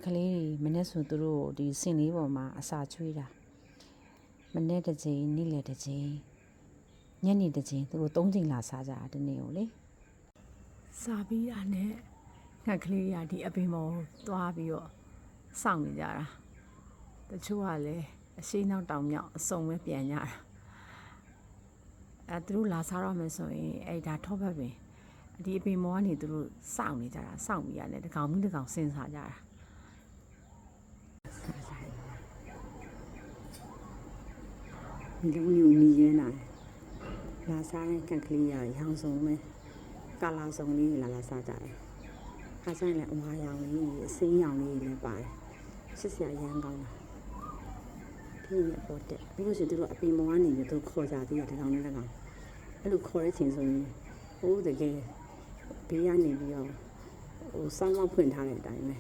ကလေးမနေ့ဆိုသူတို့ဒီစင်လေးပေါ်မှာအစာချွေးတာမနေ့တစ်ချိန်နေ့လယ်တစ်ချိန်ညနေတစ်ချိန်သူတို့3ချိန်လာစားကြတာဒီနေ့ကိုလေစားပြီးတာနဲ့ငှက်ကလေးကဒီအပင်ပေါ်သွားပြီးတော့စောင့်နေကြတာတချို့ကလည်းအရှိနောက်တောင်မြောက်အစုံပဲပြန်ကြတာသူတို့လာစားတော့မယ်ဆိုရင်အဲ့ဒါထောပတ်ပင်ဒီအပင်မောကနေသူတို့စောင့်နေကြတာစောင့်ပြီးရတယ်တကောင်မိတကောင်စဉ်းစားကြတာဒီလိုမျိုးနေရနာလာစားတဲ့ကက်ကလေးရရောင်စုံပဲကာလာစုံလေးလာစားကြတယ်ခါဆိုင်လည်းအဝါရောင်လေးအစိမ်းရောင်လေးလည်းပါတယ်စစ်စရာရမ်းကောင်းတာဒီရပေါ်တဲ့ပြီးလို့ရှိရင်သူတို့အပင်မောကနေပြီးသူခေါ်ကြသေးတယ်ဒီကောင်လေးလည်းကောင်အဲ့လိုခေါ်တဲ့ချိန်ဆိုရင်ဟိုးတကယ်ဘေးကနေပြီးတော့ဟိုစောင်းမောက်ဖွင့်ထားတဲ့အတိုင်းပဲ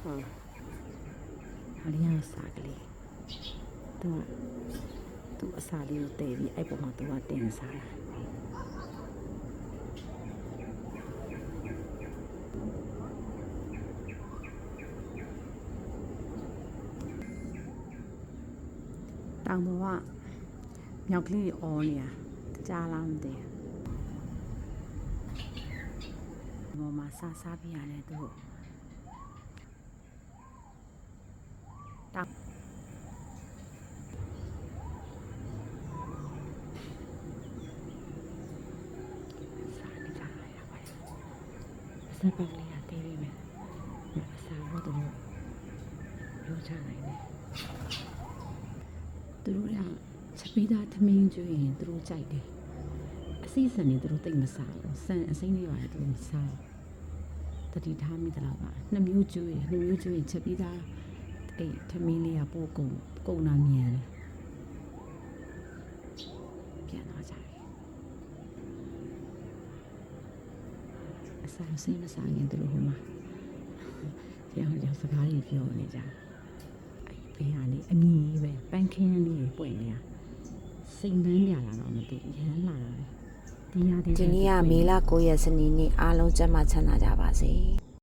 ဟာအလျာစားကလေးသူအစာလေးကိုတည်ပြီးအဲ့ပေါ်မှာသူကတင်စားတာတောင်ပေါ်ကမြောက်ကလေးအော်နေတာကြားလားမသိဘူးဘောမှာစားပြရတယ်သူတို့တောင်စက်ပတ်လေးအသေးလေးပဲအစားတော့သူတို့ပြောချနိုင်တယ်သူတို့ကချက်ပေးသားသမင်းကျွေးရင်သူတို့ကြိုက်တယ်အစိစံနေသူတို့တိတ်မစားဘူးဆန်အစိမ့်လေးပါတယ်သူတို့မစားတတိထားမိသလားပါနှစ်မျိုးကျွေးနှစ်မျိုးကျွေးရင်ချက်ပေးသားအဲ့သမင်းလေးကပို့ကုန်နာမြန်တယ်ပြန်သွားကြတယ်အစားစိမ့်မစားရင်သူတို့ဟိုမှာကြောင်စကားတွေပြောနေကြဘေးကနေအမြင်ပဲပန်းခင်းလေးပွင့်နေတာစိတ်နှမ်းကြလာတော့မသိရမ်းလာတာပဲဒီနေ့ကမေလ9ရက်စနေနေ့အားလုံးကျန်းမာချမ်းသာကြပါစေ